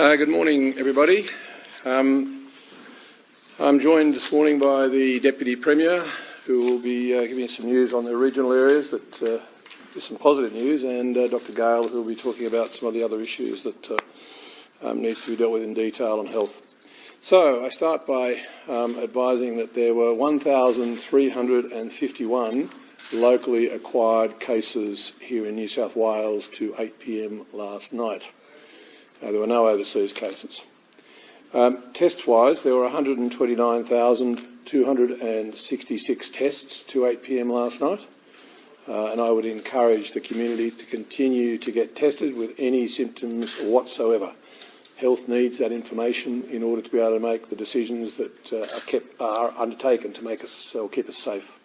Good morning, everybody. I'm joined this morning by the Deputy Premier, who will be giving us some news on the regional areas that is some positive news, and Dr. Gale, who will be talking about some of the other issues that needs to be dealt with in detail on health. So I start by advising that there were 1,351 locally acquired cases here in New South Wales to 8 p.m. last night. There were no overseas cases. Tests-wise, there were 129,266 tests to 8 p.m. last night, and I would encourage the community to continue to get tested with any symptoms whatsoever. Health needs that information in order to be able to make the decisions that are undertaken to make us or keep us safe.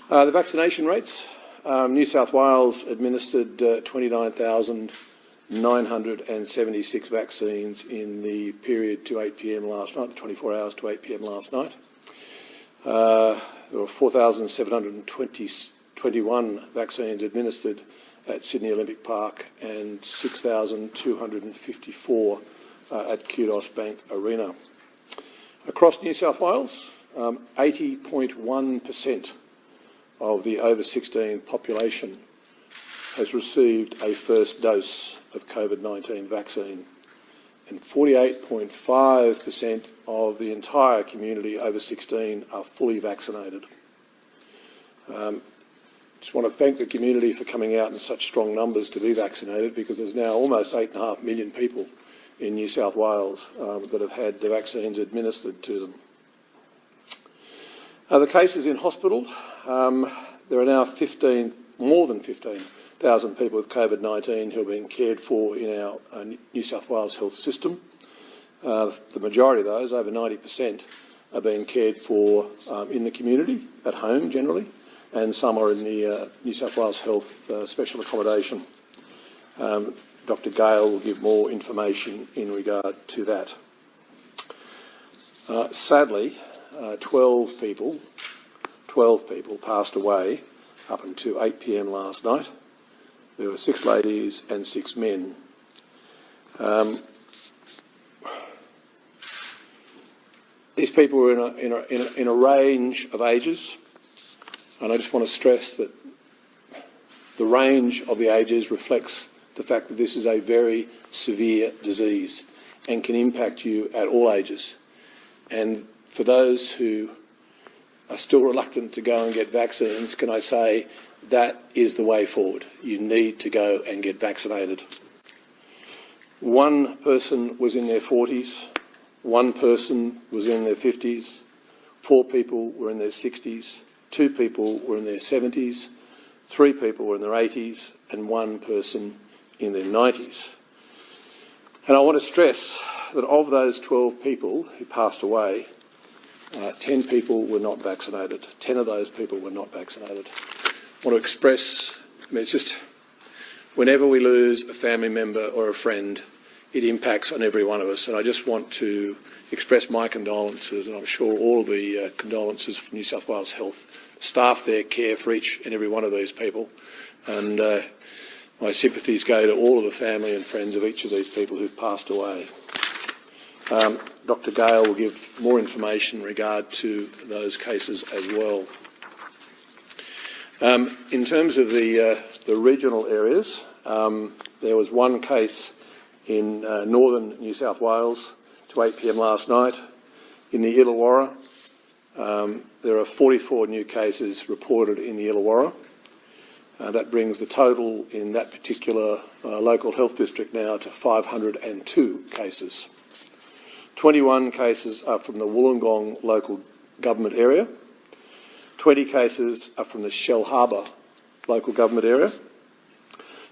The vaccination rates. New South Wales administered 29,976 vaccines in the period to 8 p.m. last night, the 24 hours to 8 p.m. last night. There were 4,721 vaccines administered at Sydney Olympic Park and 6,254 at Kudos Bank Arena. Across New South Wales, 80.1% of the over 16 population has received a first dose of COVID-19 vaccine, and 48.5% of the entire community over 16 are fully vaccinated. Just want to thank the community for coming out in such strong numbers to be vaccinated, because there's now almost 8.5 million people in New South Wales that have had the vaccines administered to them. The cases in hospital, there are now more than 15,000 people with COVID-19 who are being cared for in our New South Wales health system. The majority of those, over 90%, are being cared for in the community, at home generally, and some are in the New South Wales Health Special Accommodation. Dr. Gale will give more information in regard to that. Sadly, 12 people passed away up until 8 p.m. last night. There were 6 ladies and 6 men. These people were in a range of ages, and I just want to stress that the range of the ages reflects the fact that this is a very severe disease and can impact you at all ages. And for those who are still reluctant to go and get vaccines, can I say that is the way forward. You need to go and get vaccinated. 1 person was in their 40s, 1 person was in their 50s, 4 people were in their 60s, 2 people were in their 70s, 3 people were in their 80s, and 1 person in their 90s. And I want to stress that of those 12 people who passed away, 10 people were not vaccinated. 10 of those people were not vaccinated. I want to express, it's just, whenever we lose a family member or a friend, it impacts on every one of us. And I just want to express my condolences, and I'm sure all of the condolences from New South Wales Health. Staff there care for each and every one of these people. And my sympathies go to all of the family and friends of each of these people who've passed away. Dr. Gale will give more information in regard to those cases as well. In terms of the regional areas, there was 1 case in northern New South Wales to 8 p.m. last night. In the Illawarra, there are 44 new cases reported in the Illawarra. That brings the total in that particular local health district now to 502 cases. 21 cases are from the Wollongong local government area. 20 cases are from the Shell Harbour local government area.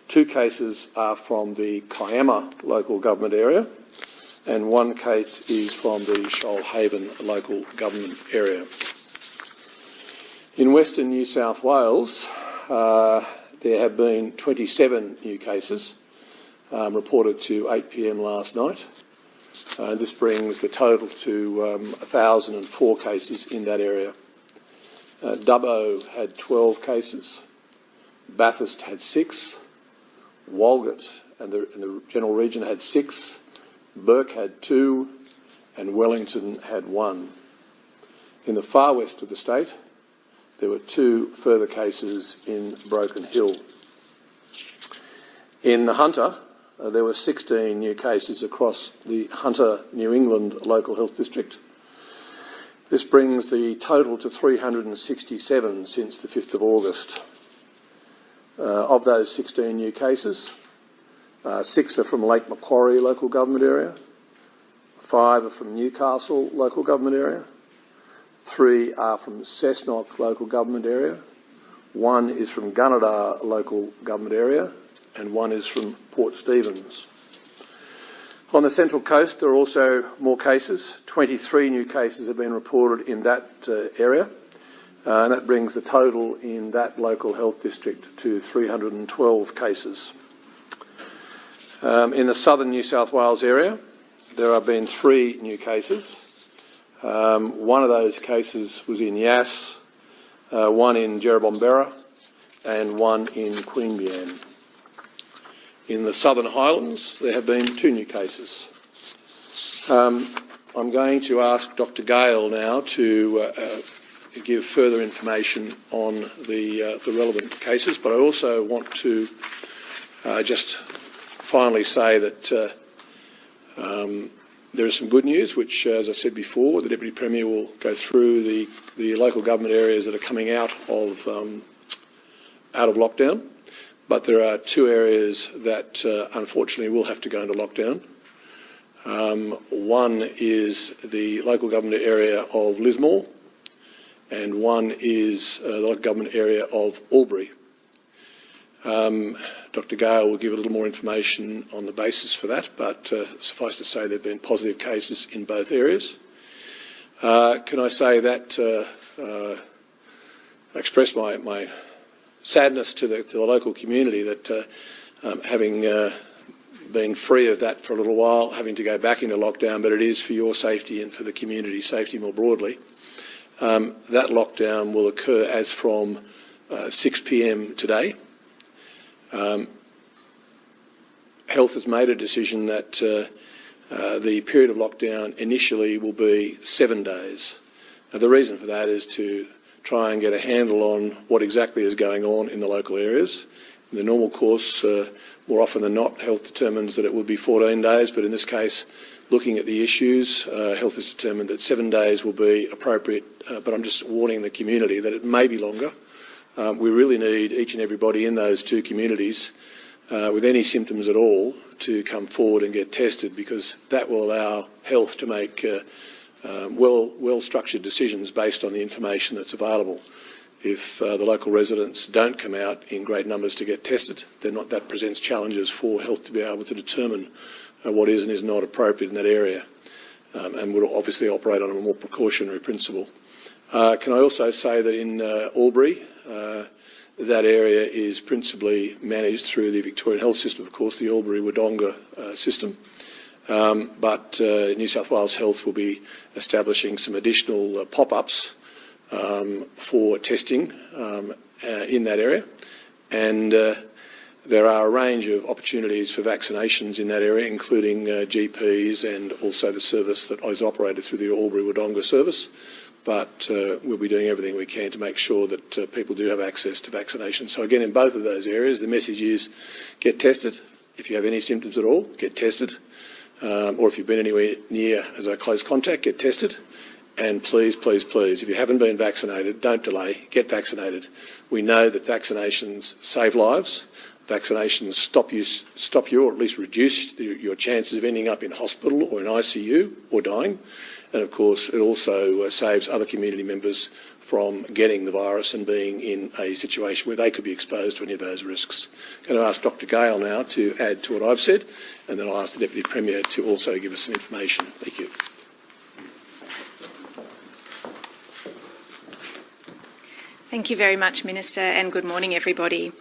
2 cases are from the Kiama local government area, and 1 case is from the Shoalhaven local government area. In Western New South Wales, there have been 27 new cases reported to 8 p.m. last night. This brings the total to 1,004 cases in that area. Dubbo had 12 cases, Bathurst had 6, Walgett and the general region had 6, Burke had 2, and Wellington had 1. In the far west of the state, there were 2 further cases in Broken Hill. In the Hunter, there were 16 new cases across the Hunter, New England Local Health District. This brings the total to 367 since the 5th of August. Of those 16 new cases, 6 are from Lake Macquarie Local Government Area, 5 are from Newcastle Local Government Area, 3 are from Cessnock Local Government Area, 1 is from Gunnedah Local Government Area, and 1 is from Port Stephens. On the Central Coast, there are also more cases. 23 new cases have been reported in that area, and that brings the total in that local health district to 312 cases. In the southern New South Wales area, there have been 3 new cases. One of those cases was in Yass, 1 in Jerrabomberra, and 1 in Queanbeyan. In the Southern Highlands, there have been 2 new cases. I'm going to ask Dr. Gale now to give further information on the relevant cases, but I also want to just finally say that there is some good news, which, as I said before, the Deputy Premier will go through the local government areas that are coming out of lockdown. But there are 2 areas that unfortunately will have to go into lockdown. One is the local government area of Lismore, and one is the local government area of Albury. Dr. Gale will give a little more information on the basis for that, but suffice to say there have been positive cases in both areas. Can I say that I express my sadness to the local community that having been free of that for a little while, having to go back into lockdown, but it is for your safety and for the community's safety more broadly. That lockdown will occur as from 6 p.m. today. Health has made a decision that the period of lockdown initially will be 7 days. Now, the reason for that is to try and get a handle on what exactly is going on in the local areas. In the normal course, more often than not, health determines that it will be 14 days, but in this case, looking at the issues, health has determined that 7 days will be appropriate, but I'm just warning the community that it may be longer. We really need each and everybody in those 2 communities with any symptoms at all to come forward and get tested, because that will allow health to make well-structured decisions based on the information that's available. If the local residents don't come out in great numbers to get tested, then that presents challenges for health to be able to determine what is and is not appropriate in that area, and would obviously operate on a more precautionary principle. Can I also say that in Albury, that area is principally managed through the Victorian Health System, of course, the Albury-Wodonga system. But New South Wales Health will be establishing some additional pop-ups for testing in that area, and there are a range of opportunities for vaccinations in that area, including GPs and also the service that is operated through the Albury-Wodonga service. But we'll be doing everything we can to make sure that people do have access to vaccination. So again, in both of those areas, the message is get tested. If you have any symptoms at all, get tested. Or if you've been anywhere near as a close contact, get tested. And please, please, please, if you haven't been vaccinated, don't delay, get vaccinated. We know that vaccinations save lives. Vaccinations stop you, or at least reduce your chances of ending up in hospital or in ICU or dying. And of course, it also saves other community members from getting the virus and being in a situation where they could be exposed to any of those risks. I'm going to ask Dr. Gale now to add to what I've said, and then I'll ask the Deputy Premier to also give us some information. Thank you. Thank you very much, Minister, and good morning, everybody.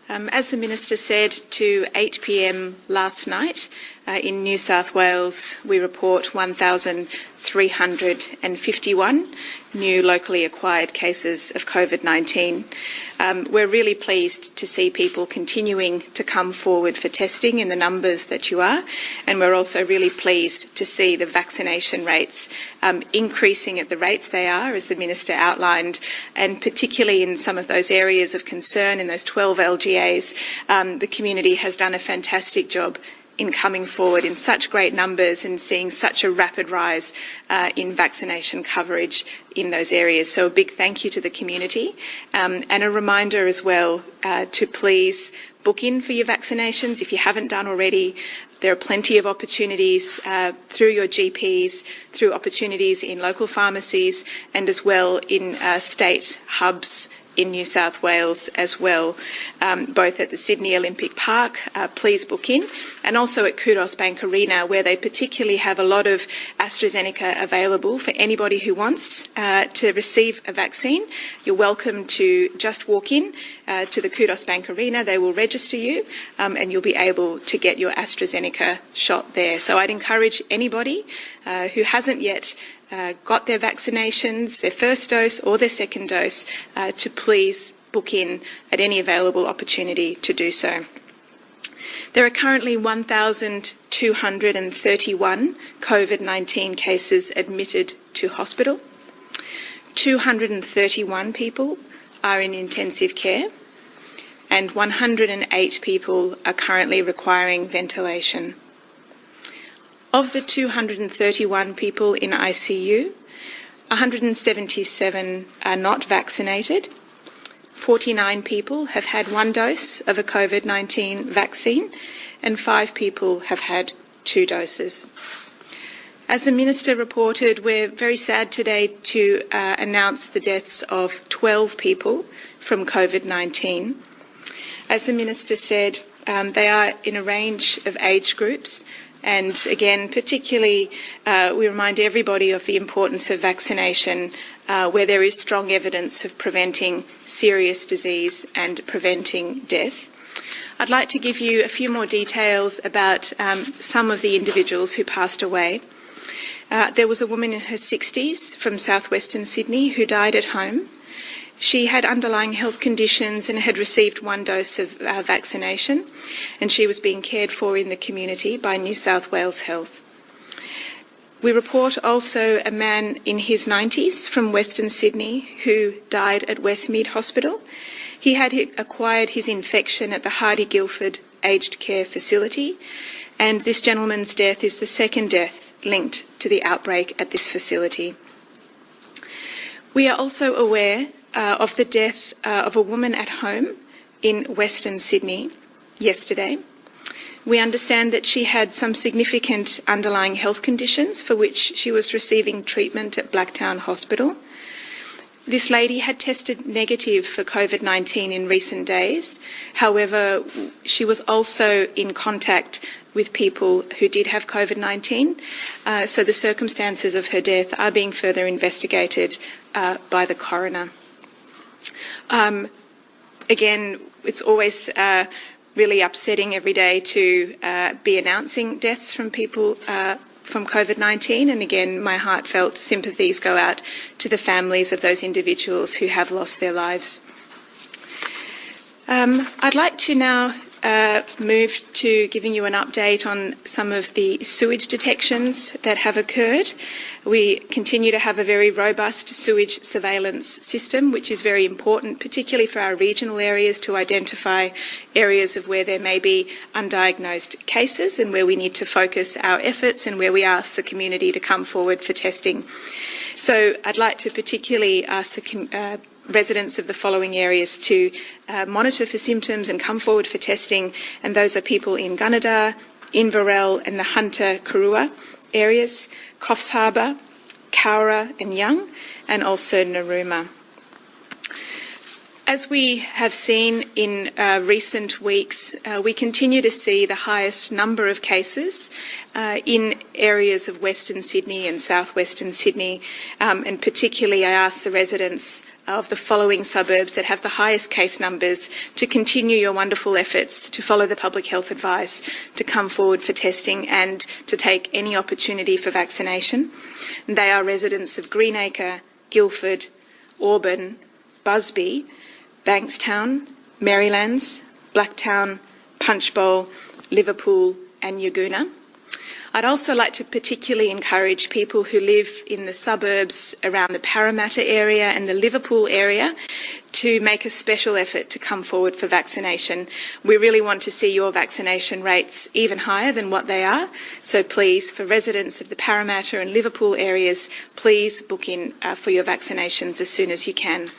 As the Minister said, to 8 p.m. last night, in New South Wales, we report 1,351 new locally acquired cases of COVID-19. We're really pleased to see people continuing to come forward for testing in the numbers that you are, and we're also really pleased to see the vaccination rates increasing at the rates they are, as the Minister outlined, and particularly in some of those areas of concern, in those 12 LGAs, the community has done a fantastic job in coming forward in such great numbers and seeing such a rapid rise in vaccination coverage in those areas. So a big thank you to the community, and a reminder as well to please book in for your vaccinations if you haven't done already. There are plenty of opportunities through your GPs, through opportunities in local pharmacies, and as well in state hubs in New South Wales as well, both at the Sydney Olympic Park, please book in, and also at Kudos Bank Arena, where they particularly have a lot of AstraZeneca available for anybody who wants to receive a vaccine. You're welcome to just walk in to the Kudos Bank Arena. They will register you and you'll be able to get your AstraZeneca shot there. So I'd encourage anybody who hasn't yet got their vaccinations, their first dose or their second dose, to please book in at any available opportunity to do so. There are currently 1,231 COVID-19 cases admitted to hospital. 231 people are in intensive care, and 108 people are currently requiring ventilation. Of the 231 people in ICU, 177 are not vaccinated. 49 people have had one dose of a COVID-19 vaccine, and 5 people have had 2 doses. As the Minister reported, we're very sad today to announce the deaths of 12 people from COVID-19. As the Minister said, they are in a range of age groups. And again, particularly, we remind everybody of the importance of vaccination where there is strong evidence of preventing serious disease and preventing death. I'd like to give you a few more details about some of the individuals who passed away. There was a woman in her 60s from southwestern Sydney who died at home. She had underlying health conditions and had received one dose of vaccination, and she was being cared for in the community by New South Wales Health. We report also a man in his 90s from Western Sydney who died at Westmead Hospital. He had acquired his infection at the Hardy Guildford Aged Care Facility, and this gentleman's death is the second death linked to the outbreak at this facility. We are also aware of the death of a woman at home in Western Sydney yesterday. We understand that she had some significant underlying health conditions for which she was receiving treatment at Blacktown Hospital. This lady had tested negative for COVID-19 in recent days. However, she was also in contact with people who did have COVID-19, so the circumstances of her death are being further investigated by the coroner. Again, it's always really upsetting every day to be announcing deaths from people from COVID-19, and again, my heartfelt sympathies go out to the families of those individuals who have lost their lives. I'd like to now move to giving you an update on some of the sewage detections that have occurred. We continue to have a very robust sewage surveillance system, which is very important, particularly for our regional areas, to identify areas of where there may be undiagnosed cases and where we need to focus our efforts and where we ask the community to come forward for testing. So I'd like to particularly ask the residents of the following areas to monitor for symptoms and come forward for testing, and those are people in Gunnedah, Inverell and the Hunter-Karua areas, Coffs Harbour, Cowra and Young, and also Narooma. As we have seen in recent weeks, we continue to see the highest number of cases in areas of Western Sydney and southwestern Sydney, and particularly I ask the residents of the following suburbs that have the highest case numbers to continue your wonderful efforts to follow the public health advice, to come forward for testing and to take any opportunity for vaccination. And they are residents of Greenacre, Guildford, Auburn, Busby, Bankstown, Marylands, Blacktown, Punchbowl, Liverpool and Yagoona. I'd also like to particularly encourage people who live in the suburbs around the Parramatta area and the Liverpool area to make a special effort to come forward for vaccination. We really want to see your vaccination rates even higher than what they are. So please, for residents of the Parramatta and Liverpool areas, please book in for your vaccinations as soon as you can.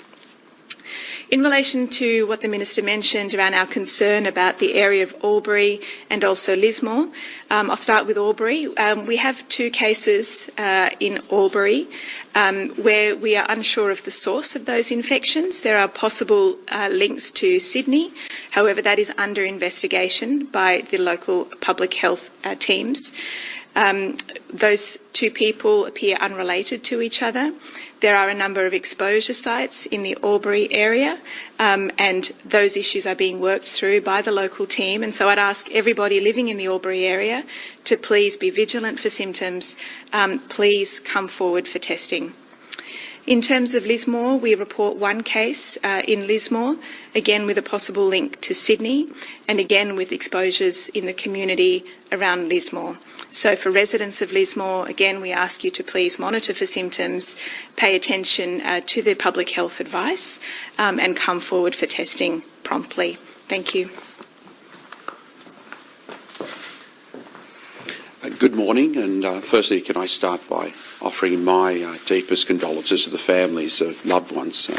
In relation to what the Minister mentioned around our concern about the area of Albury and also Lismore, I'll start with Albury. We have 2 cases in Albury where we are unsure of the source of those infections. There are possible links to Sydney. However, that is under investigation by the local public health teams. Those 2 people appear unrelated to each other. There are a number of exposure sites in the Albury area, and those issues are being worked through by the local team. And so I'd ask everybody living in the Albury area to please be vigilant for symptoms. Please come forward for testing. In terms of Lismore, we report 1 case in Lismore, again with a possible link to Sydney, and again with exposures in the community around Lismore. So for residents of Lismore, again, we ask you to please monitor for symptoms, pay attention to the public health advice, and come forward for testing promptly. Thank you. Good morning, and firstly, can I start by offering my deepest condolences to the families of loved ones who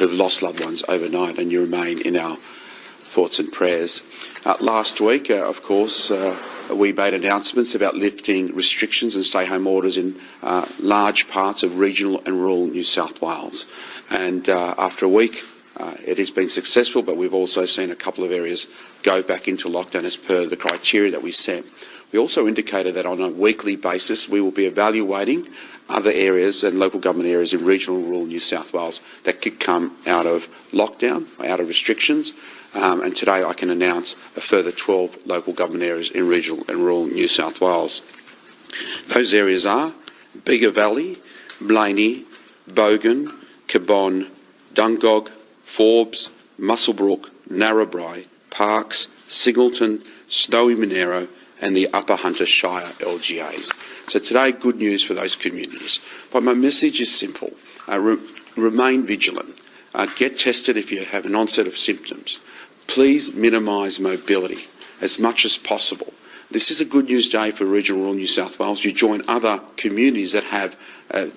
have lost loved ones overnight, and you remain in our thoughts and prayers. Last week, of course, we made announcements about lifting restrictions and stay-home orders in large parts of regional and rural New South Wales. And after a week, it has been successful, but we've also seen a couple of areas go back into lockdown as per the criteria that we set. We also indicated that on a weekly basis we will be evaluating other areas and local government areas in regional and rural New South Wales that could come out of lockdown, out of restrictions. And today I can announce a further 12 local government areas in regional and rural New South Wales. Those areas are Bega Valley, Blaney, Bogan, Cabon, Dungog, Forbes, Muswellbrook, Narrabri, Parks, Singleton, Snowy Monero and the Upper Hunter Shire LGAs. So today, good news for those communities. But my message is simple. Remain vigilant. Get tested if you have an onset of symptoms. Please minimise mobility as much as possible. This is a good news day for regional rural New South Wales. You join other communities that have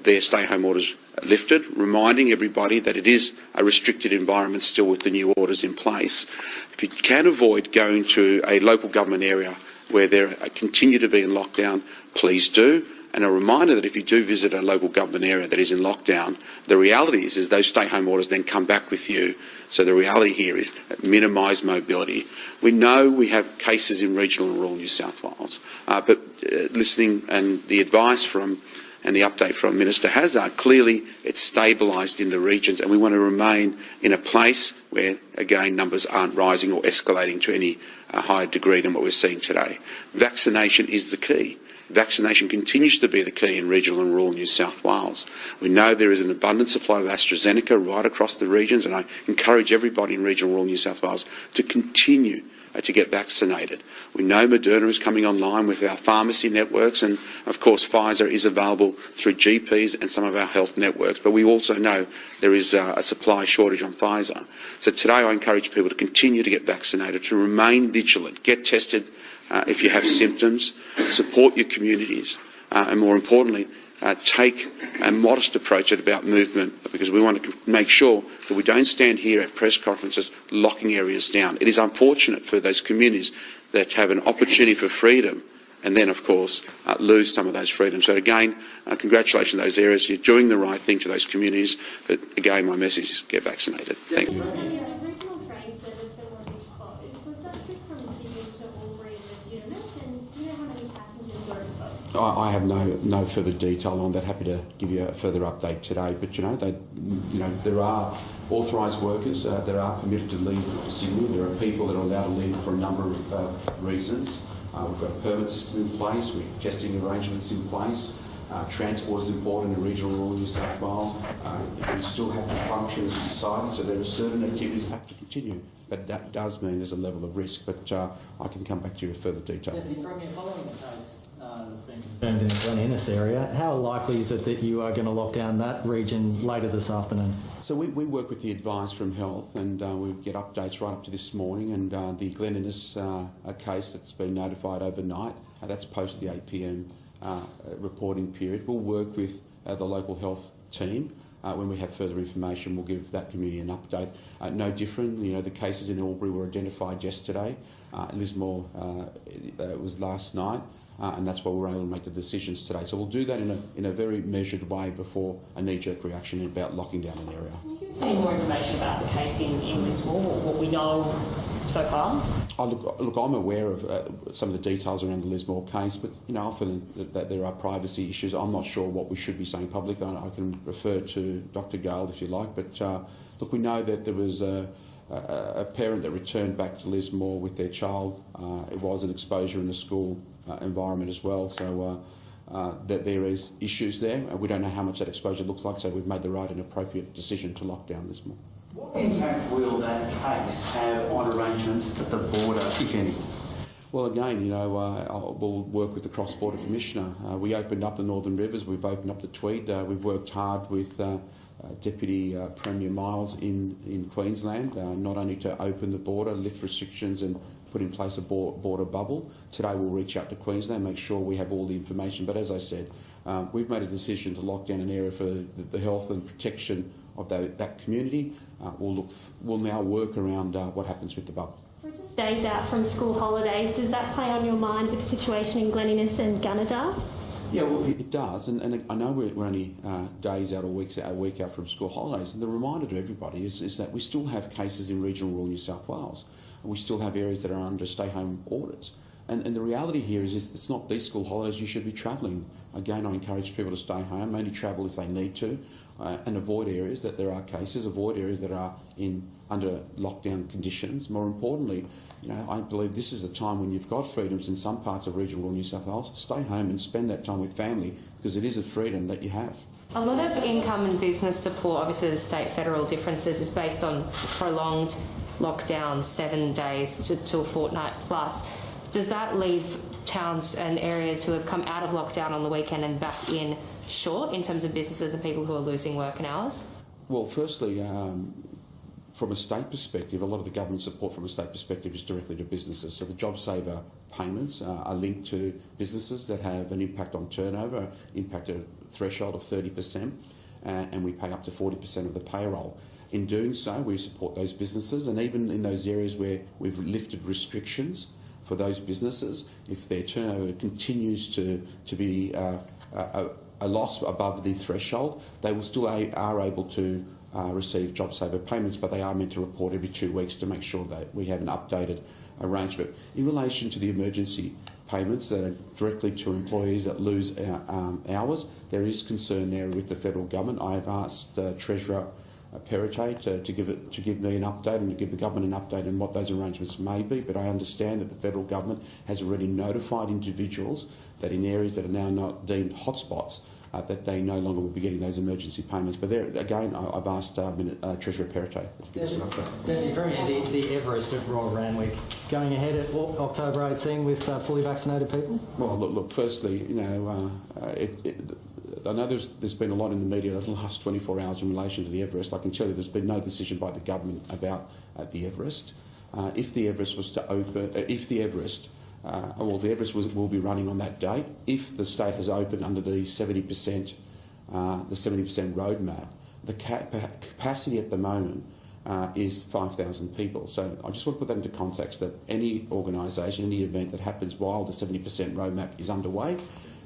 their stay-home orders lifted, reminding everybody that it is a restricted environment still with the new orders in place. If you can avoid going to a local government area where there continue to be in lockdown, please do. And a reminder that if you do visit a local government area that is in lockdown, the reality is those stay-home orders then come back with you. So the reality here is minimise mobility. We know we have cases in regional and rural New South Wales, but listening and the advice from and the update from Minister Hazzard, clearly it's stabilised in the regions and we want to remain in a place where, again, numbers aren't rising or escalating to any higher degree than what we're seeing today. Vaccination is the key. Vaccination continues to be the key in regional and rural New South Wales. We know there is an abundant supply of AstraZeneca right across the regions, and I encourage everybody in regional and rural New South Wales to continue to get vaccinated. We know Moderna is coming online with our pharmacy networks, and of course Pfizer is available through GPs and some of our health networks, but we also know there is a supply shortage on Pfizer. So today I encourage people to continue to get vaccinated, to remain vigilant, get tested if you have symptoms, support your communities, and more importantly, take a modest approach about movement, because we want to make sure that we don't stand here at press conferences locking areas down. It is unfortunate for those communities that have an opportunity for freedom and then, of course, lose some of those freedoms. So again, congratulations to those areas. You're doing the right thing to those communities. But again, my message is get vaccinated. Thank you. Regional train service that was exposed, was that trip from Sydney to Albury legitimate, and do you know how many passengers were exposed? I have no further detail on that. Happy to give you a further update today. But there are authorised workers that are permitted to leave Sydney. There are people that are allowed to leave for a number of reasons. We've got a permit system in place. We've testing arrangements in place. Transport is important in regional rural New South Wales. We still have to function as a society, so there are certain activities that have to continue. But that does mean there's a level of risk. But I can come back to you with further detail. Deputy Premier, following the case that's been confirmed in the Glen Innes area, how likely is it that you are going to lock down that region later this afternoon? So we work with the advice from health, and we get updates right up to this morning. And the Glen Innes case that's been notified overnight, that's post the 8 p.m. Reporting period. We'll work with the local health team. When we have further information, we'll give that community an update. No different, the cases in Albury were identified yesterday. Lismore was last night, and that's why we're able to make the decisions today. So we'll do that in a very measured way before a knee-jerk reaction about locking down an area. Can you give us any more information about the case in Lismore, what we know so far? Look, I'm aware of some of the details around the Lismore case, but often that there are privacy issues. I'm not sure what we should be saying publicly. I can refer to Dr. Gale if you like, but look, we know that there was a parent that returned back to Lismore with their child. It was an exposure in the school environment as well, so that there is issues there. We don't know how much that exposure looks like, so we've made the right and appropriate decision to lock down Lismore. What impact will that case have on arrangements at the border, if any? Well, again, we'll work with the Cross-Border Commissioner. We opened up the Northern Rivers, we've opened up the Tweed, we've worked hard with Deputy Premier Miles in Queensland, not only to open the border, lift restrictions and put in place a border bubble. Today we'll reach out to Queensland, make sure we have all the information. But as I said, we've made a decision to lock down an area for the health and protection of that community. We'll now work around what happens with the bubble. We're just days out from school holidays. Does that play on your mind with the situation in Glen Innes and Gunnedah? Yeah, well, it does, and I know we're only days out or a week out from school holidays, and the reminder to everybody is that we still have cases in regional rural New South Wales, and we still have areas that are under stay-home orders. And the reality here is it's not these school holidays you should be travelling. Again, I encourage people to stay home, only travel if they need to, and avoid areas that there are cases, avoid areas that are under lockdown conditions. More importantly, I believe this is a time when you've got freedoms in some parts of regional New South Wales. Stay home and spend that time with family, because it is a freedom that you have. A lot of income and business support, obviously the state-federal differences, is based on prolonged lockdowns, 7 days to a fortnight plus. Does that leave towns and areas who have come out of lockdown on the weekend and back in short in terms of businesses and people who are losing work and hours? Well, firstly, from a state perspective, a lot of the government support from a state perspective is directly to businesses. So the JobSaver payments are linked to businesses that have an impact on turnover, impact at a threshold of 30%, and we pay up to 40% of the payroll. In doing so, we support those businesses, and even in those areas where we've lifted restrictions for those businesses, if their turnover continues to be a loss above the threshold, they will still are able to receive JobSaver payments, but they are meant to report every 2 weeks to make sure that we have an updated arrangement. In relation to the emergency payments that are directly to employees that lose hours, there is concern there with the federal government. I have asked Treasurer Perrottet to give me an update and to give the government an update on what those arrangements may be, but I understand that the federal government has already notified individuals that in areas that are now not deemed hotspots, that they no longer will be getting those emergency payments. But there again, I've asked Treasurer Perrottet to give us an update. Deputy Premier, the Everest at Royal Randwick going ahead at October 18 with fully vaccinated people? Well, look. Firstly, I know there's been a lot in the media over the last 24 hours in relation to the Everest. I can tell you there's been no decision by the government about the Everest. If the Everest was to open, the Everest will be running on that date. If the state has opened under the 70% roadmap, the capacity at the moment is 5,000 people. So I just want to put that into context, that any organisation, any event that happens while the 70% roadmap is underway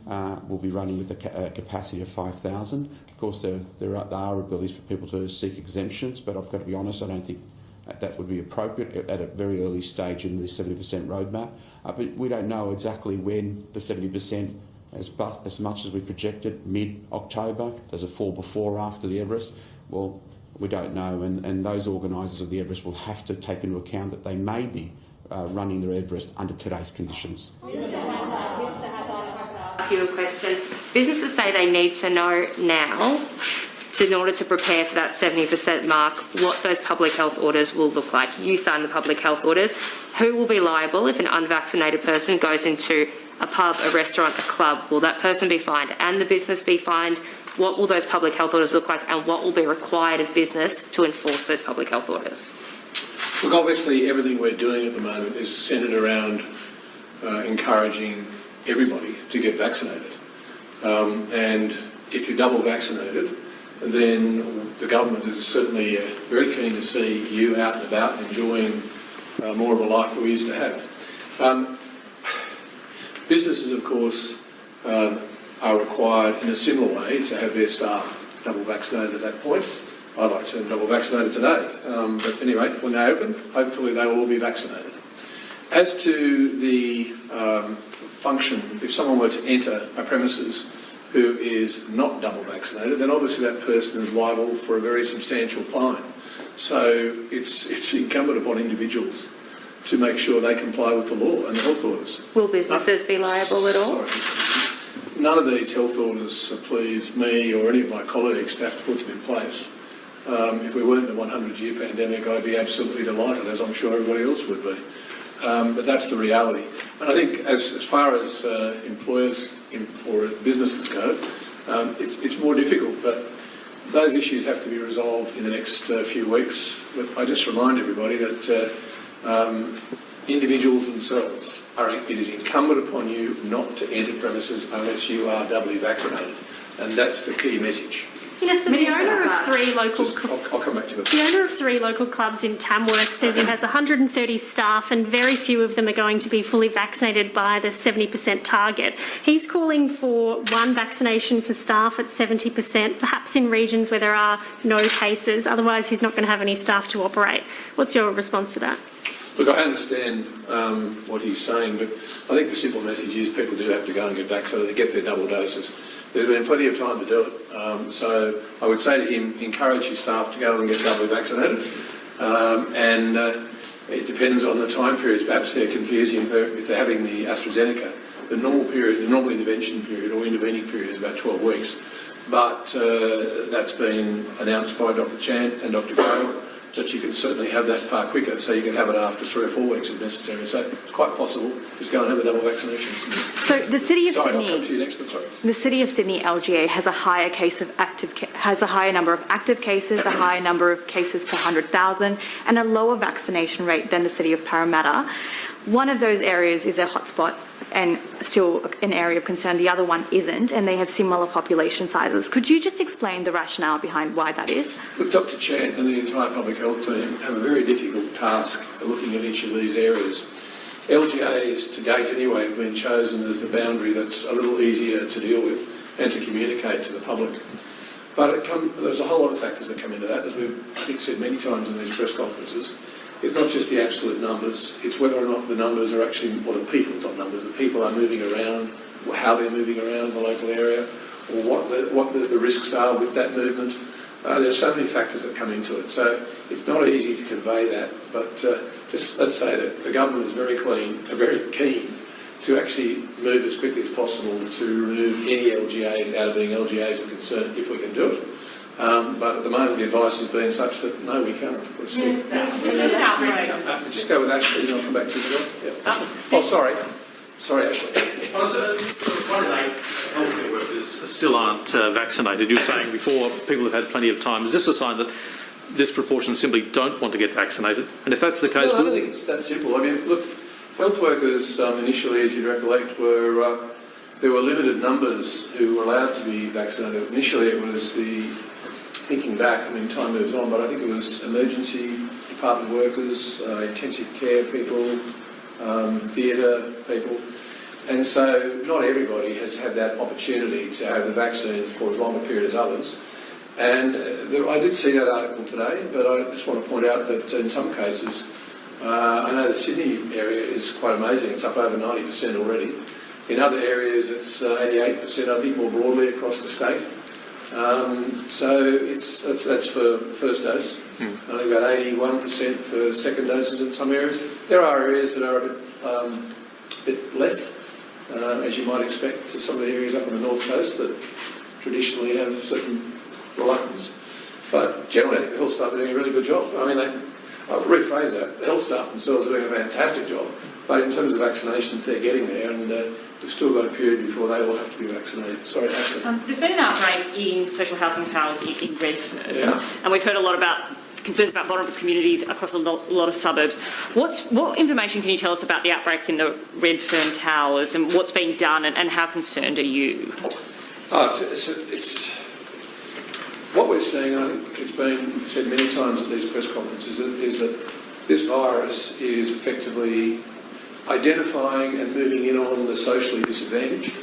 will be running with a capacity of 5,000. Of course, there are abilities for people to seek exemptions, but I've got to be honest, I don't think that would be appropriate at a very early stage in the 70% roadmap. But we don't know exactly when the 70%, as much as we projected, mid-October. Does it fall before or after the Everest? Well, we don't know, and those organisers of the Everest will have to take into account that they may be running their Everest under today's conditions. Mr. Hazzard, ask you a question. Businesses say they need to know now, in order to prepare for that 70% mark, what those public health orders will look like. You sign the public health orders. Who will be liable if an unvaccinated person goes into a pub, a restaurant, a club? Will that person be fined and the business be fined? What will those public health orders look like, and what will be required of business to enforce those public health orders? Look, obviously everything we're doing at the moment is centred around encouraging everybody to get vaccinated. And if you're double vaccinated, then the government is certainly very keen to see you out and about enjoying more of a life that we used to have. Businesses, of course, are required in a similar way to have their staff double vaccinated at that point. I'd like to see them double vaccinated today. But anyway, when they open, hopefully they will all be vaccinated. As to the function, if someone were to enter a premises who is not double vaccinated, then obviously that person is liable for a very substantial fine. So it's incumbent upon individuals to make sure they comply with the law and the health orders. Will businesses be liable at all? Sorry. None of these health orders please me or any of my colleagues to have to put them in place. If we weren't in a 100-year pandemic, I'd be absolutely delighted, as I'm sure everybody else would be. But that's the reality. And I think as far as employers or businesses go, it's more difficult. But those issues have to be resolved in the next few weeks. But I just remind everybody that individuals themselves, it is incumbent upon you not to enter premises unless you are doubly vaccinated. And that's the key message. Yes, so the owner of three local... I'll come back to that. The owner of three local clubs in Tamworth says he has 130 staff and very few of them are going to be fully vaccinated by the 70% target. He's calling for one vaccination for staff at 70%, perhaps in regions where there are no cases. Otherwise, he's not going to have any staff to operate. What's your response to that? Look, I understand what he's saying, but I think the simple message is people do have to go and get vaccinated, get their double doses. There's been plenty of time to do it. So I would say to him, encourage your staff to go and get doubly vaccinated. And it depends on the time periods. Perhaps they're confusing if they're having the AstraZeneca. The normal period, the normal intervention period or intervening period is about 12 weeks. But that's been announced by Dr. Chan and Dr. Gale, that you can certainly have that far quicker, so you can have it after 3 or 4 weeks if necessary. So it's quite possible. Just go and have the double vaccinations. So the city of Sydney, I'll come to you next one, sorry. the city of Sydney LGA has a higher higher number of active cases, a higher number of cases per 100,000, and a lower vaccination rate than the city of Parramatta. One of those areas is a hotspot and still an area of concern. The other one isn't, and they have similar population sizes. Could you just explain the rationale behind why that is? Look, Dr. Chan and the entire public health team have a very difficult task of looking at each of these areas. LGAs, to date anyway, have been chosen as the boundary that's a little easier to deal with and to communicate to the public. But there's a whole lot of factors that come into that, as we've I think said many times in these press conferences. It's not just the absolute numbers, it's whether or not the numbers are actually, or the people, not numbers, the people are moving around, or how they're moving around in the local area, or what the risks are with that movement. There's so many factors that come into it, so it's not easy to convey that, but just let's say that the government is very keen to actually move as quickly as possible to remove any LGAs out of being LGAs of concern if we can do it. But at the moment the advice has been such that no, we can't. Just go with Ashley and I'll come back to you. Yeah. Oh, sorry. Sorry, Ashley. One in 8 healthcare workers still aren't vaccinated. You were saying before people have had plenty of time. Is this a sign that this proportion simply don't want to get vaccinated? And if that's the case... Well, I don't think it's that simple. I mean, look, health workers initially, as you recollect, there were limited numbers who were allowed to be vaccinated. Initially it was the thinking back, I mean, time moves on, but I think it was emergency department workers, intensive care people, theatre people. And so not everybody has had that opportunity to have the vaccine for as long a period as others. And I did see that article today, but I just want to point out that in some cases, I know the Sydney area is quite amazing. It's up over 90% already. In other areas, it's 88%, I think, more broadly across the state. So that's for the first dose. I think about 81% for second doses in some areas. There are areas that are a bit less, as you might expect, to some of the areas up on the north coast that traditionally have certain reluctance. But generally, I think the health staff are doing a really good job. I mean, I'll rephrase that. The health staff themselves are doing a fantastic job. But in terms of vaccinations, they're getting there, and we've still got a period before they all have to be vaccinated. Sorry, Ashley. There's been an outbreak in social housing towers in Redfern, and we've heard a lot about concerns about vulnerable communities across a lot of suburbs. What information can you tell us about the outbreak in the Redfern towers and what's being done, and how concerned are you? What we're seeing, and I think it's been said many times at these press conferences, is that this virus is effectively identifying and moving in on the socially disadvantaged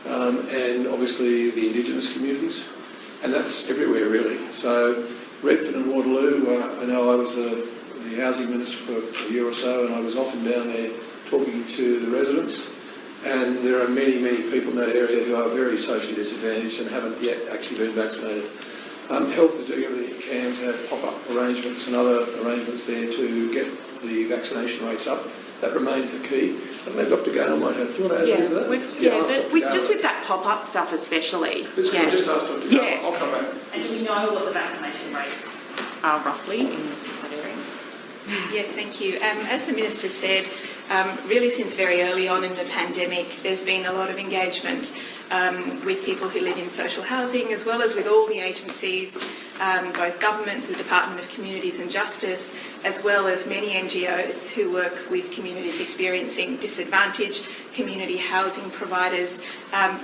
and obviously the Indigenous communities, and that's everywhere really. So Redfern and Waterloo, I know I was the housing minister for a year or so, and I was often down there talking to the residents, and there are many, many people in that area who are very socially disadvantaged and haven't yet actually been vaccinated. Health is doing everything it can to have pop-up arrangements and other arrangements there to get the vaccination rates up. That remains the key. I don't know, Dr. Gale might have. Do you want to add anything to that? Just with that pop-up stuff especially. Just ask Dr. Gale. I'll come back. And do we know what the vaccination rates are roughly in that area? Yes, thank you. As the Minister said, really since very early on in the pandemic, there's been a lot of engagement with people who live in social housing, as well as with all the agencies, both governments, the Department of Communities and Justice, as well as many NGOs who work with communities experiencing disadvantage, community housing providers,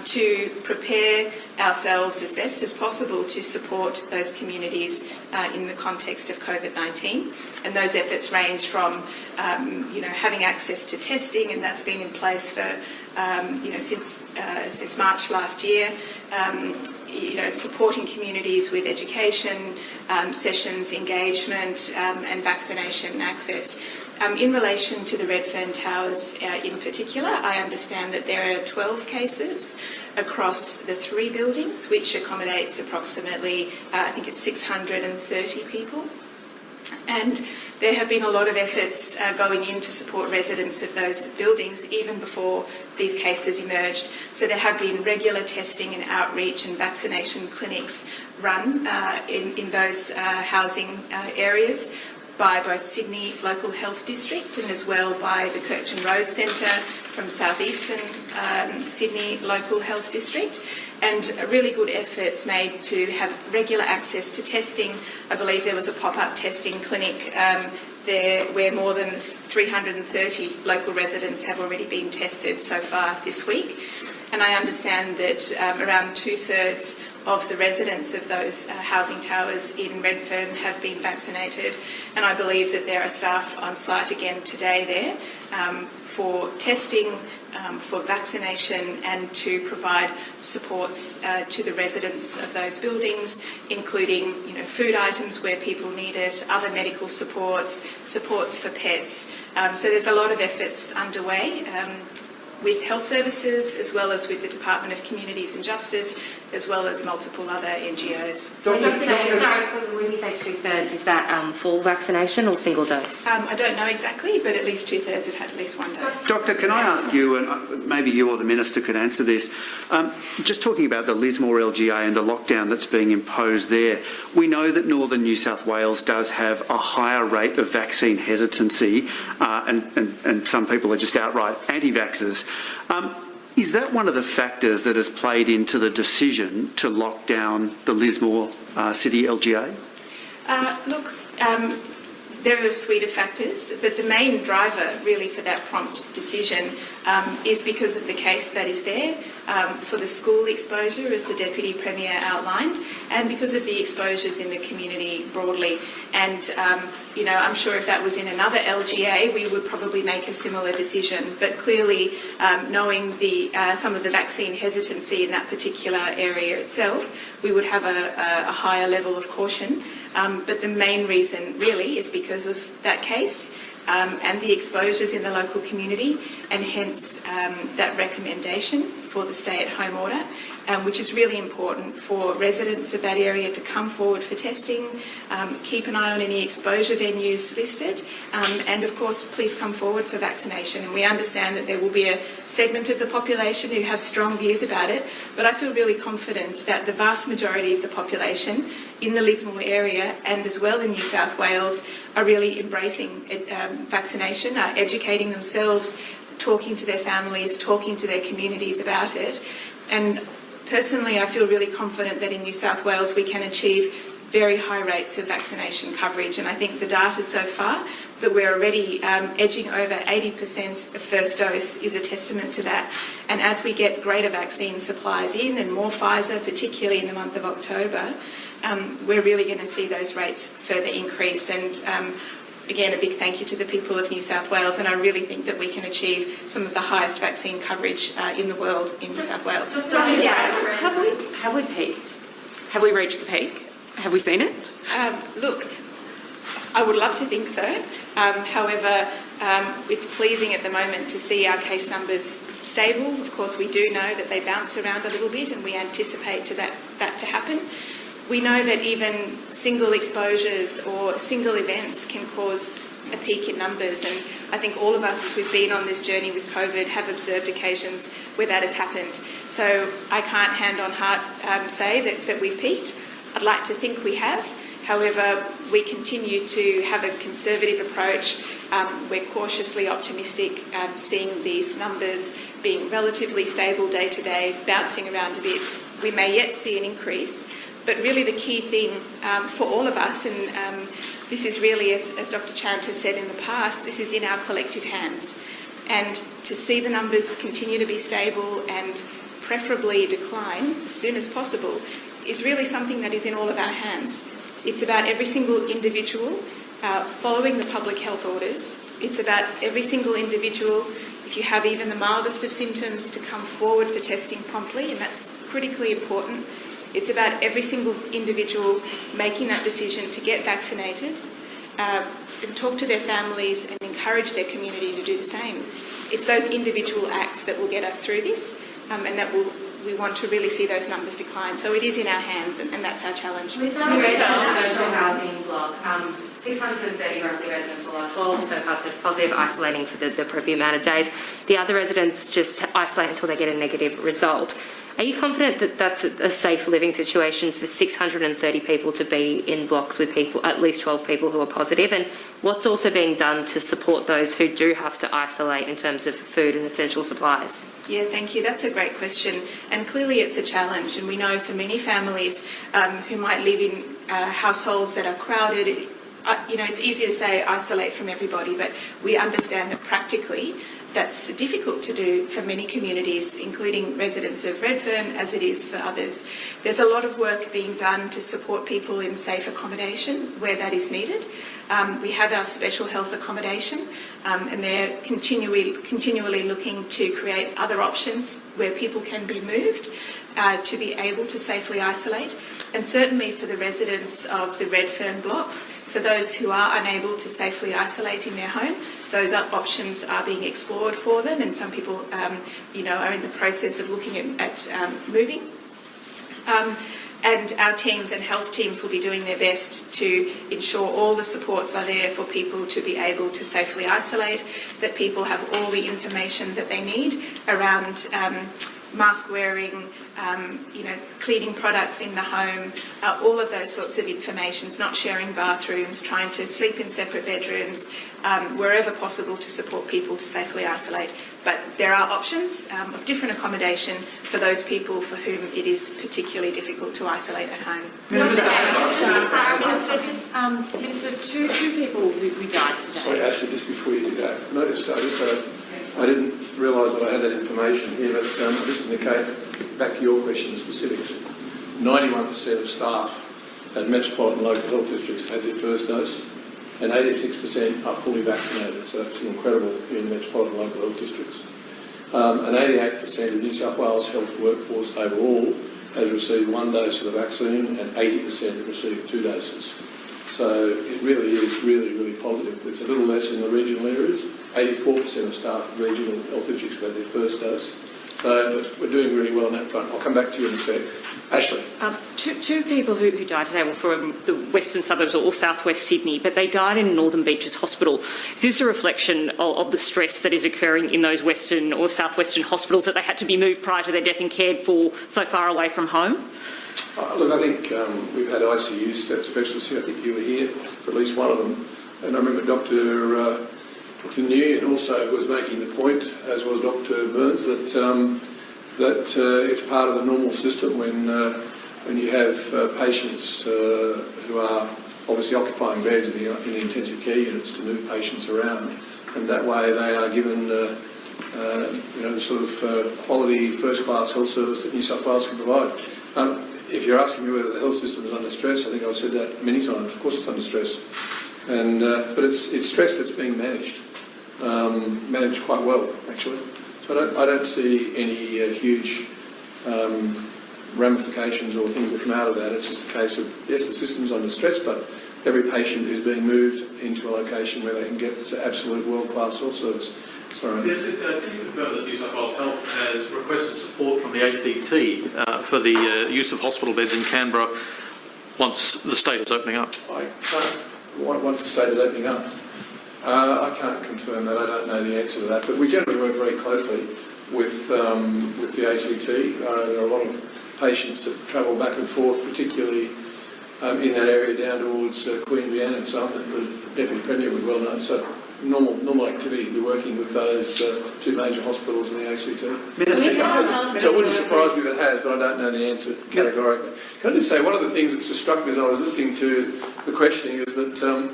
to prepare ourselves as best as possible to support those communities in the context of COVID-19. And those efforts range from, having access to testing, and that's been in place for, since March last year. Supporting communities with education, sessions, engagement, and vaccination access. In relation to the Redfern Towers in particular, I understand that there are 12 cases across the 3 buildings, which accommodates approximately, I think it's 630 people. And there have been a lot of efforts going in to support residents of those buildings even before these cases emerged. So there have been regular testing and outreach and vaccination clinics run in those housing areas by both Sydney Local Health District and as well by the Kirkton Road Centre from southeastern Sydney Local Health District, and really good efforts made to have regular access to testing. I believe there was a pop-up testing clinic there where more than 330 local residents have already been tested so far this week. And I understand that around 2/3 of the residents of those housing towers in Redfern have been vaccinated, and I believe that there are staff on site again today there for testing, for vaccination, and to provide supports to the residents of those buildings, including food items where people need it, other medical supports, supports for pets. So there's a lot of efforts underway with health services, as well as with the Department of Communities and Justice, as well as multiple other NGOs. Sorry, when you say 2/3, is that full vaccination or single dose? I don't know exactly, but at least 2/3 have had at least one dose. Doctor, can I ask you, and maybe you or the Minister could answer this, just talking about the Lismore LGA and the lockdown that's being imposed there, we know that northern New South Wales does have a higher rate of vaccine hesitancy and some people are just outright anti-vaxxers. Is that one of the factors that has played into the decision to lock down the Lismore City LGA? There are a suite of factors, but the main driver really for that prompt decision is because of the case that is there, for the school exposure, as the Deputy Premier outlined, and because of the exposures in the community broadly. And, I'm sure if that was in another LGA, we would probably make a similar decision. But clearly, knowing some of the vaccine hesitancy in that particular area itself, we would have a higher level of caution. But the main reason really is because of that case and the exposures in the local community, and hence that recommendation for the stay-at-home order, which is really important for residents of that area to come forward for testing, keep an eye on any exposure venues listed, and of course please come forward for vaccination. And we understand that there will be a segment of the population who have strong views about it, but I feel really confident that the vast majority of the population in the Lismore area and as well in New South Wales are really embracing vaccination, are educating themselves, talking to their families, talking to their communities about it. And personally, I feel really confident that in New South Wales we can achieve very high rates of vaccination coverage, and I think the data so far that we're already edging over 80% of first dose is a testament to that. And as we get greater vaccine supplies in and more Pfizer, particularly in the month of October, we're really going to see those rates further increase. And again, a big thank you to the people of New South Wales, and I really think that we can achieve some of the highest vaccine coverage in the world in New South Wales. Have we peaked? Have we reached the peak? Have we seen it? Look, I would love to think so. However, it's pleasing at the moment to see our case numbers stable. Of course, we do know that they bounce around a little bit, and we anticipate that to happen. We know that even single exposures or single events can cause a peak in numbers, and I think all of us, as we've been on this journey with COVID, have observed occasions where that has happened. So I can't hand on heart say that we've peaked. I'd like to think we have. However, we continue to have a conservative approach. We're cautiously optimistic, seeing these numbers being relatively stable day to day, bouncing around a bit. We may yet see an increase, but really the key thing for all of us, and this is really, as Dr. Chant has said in the past, this is in our collective hands. And to see the numbers continue to be stable and preferably decline as soon as possible is really something that is in all of our hands. It's about every single individual following the public health orders. It's about every single individual, if you have even the mildest of symptoms, to come forward for testing promptly, and that's critically important. It's about every single individual making that decision to get vaccinated and talk to their families and encourage their community to do the same. It's those individual acts that will get us through this, and that we want to really see those numbers decline. So it is in our hands, and that's our challenge. With the social housing block, 630 roughly residents, all 12 so far test positive, isolating for the appropriate amount of days. The other residents just isolate until they get a negative result. Are you confident that that's a safe living situation for 630 people to be in blocks with people, at least 12 people who are positive? And what's also being done to support those who do have to isolate in terms of food and essential supplies? Yeah, thank you. That's a great question. And clearly it's a challenge. And we know for many families who might live in households that are crowded, it's easy to say isolate from everybody, but we understand that practically that's difficult to do for many communities, including residents of Redfern, as it is for others. There's a lot of work being done to support people in safe accommodation where that is needed. We have our special health accommodation, and they're continually looking to create other options where people can be moved to be able to safely isolate. And certainly for the residents of the Redfern blocks, for those who are unable to safely isolate in their home, those options are being explored for them, and some people, are in the process of looking at moving. And our teams and health teams will be doing their best to ensure all the supports are there for people to be able to safely isolate, that people have all the information that they need around mask wearing, cleaning products in the home, all of those sorts of informations, not sharing bathrooms, trying to sleep in separate bedrooms, wherever possible to support people to safely isolate. But there are options of different accommodation for those people for whom it is particularly difficult to isolate at home. Minister, two people who died today. Sorry, Ashley, just before you do that, I didn't realise that I had that information here, but just to indicate, back to your question, the specifics, 91% of staff at metropolitan local health districts have had their first dose, and 86% are fully vaccinated, so that's incredible in metropolitan local health districts. And 88% of New South Wales health workforce overall has received one dose of the vaccine, and 80% have received 2 doses. So it really is really positive. It's a little less in the regional areas. 84% of staff at regional health districts have had their first dose. So we're doing really well on that front. I'll come back to you in a sec. Ashley. Two people who died today were from the western suburbs or southwest Sydney, but they died in Northern Beaches Hospital. Is this a reflection of the stress that is occurring in those western or southwestern hospitals, that they had to be moved prior to their death and cared for so far away from home? Look, I think we've had ICU specialists here. I think you were here for at least one of them. And I remember Dr. Nguyen also was making the point, as was Dr. Burns, that it's part of the normal system when you have patients who are obviously occupying beds in the intensive care units, to move patients around, and that way they are given the sort of quality first-class health service that New South Wales can provide. If you're asking me whether the health system is under stress, I think I've said that many times. Of course it's under stress, but it's stress that's being managed quite well, actually. So I don't see any huge ramifications or things that come out of that. It's just a case of, yes, the system's under stress, but every patient is being moved into a location where they can get absolute world-class health service. Sorry. Yes, can you confirm that New South Wales Health has requested support from the ACT for the use of hospital beds in Canberra once the state is opening up? Once the state is opening up? I can't confirm that. I don't know the answer to that. But we generally work very closely with the ACT. There are a lot of patients that travel back and forth, particularly in that area down towards Queanbeyan and so on, that the Deputy Premier would well know. So normal activity to be working with those two major hospitals in the ACT. So it wouldn't surprise me if it has, but I don't know the answer categorically. Can I just say, one of the things that just struck me as I was listening to the questioning is that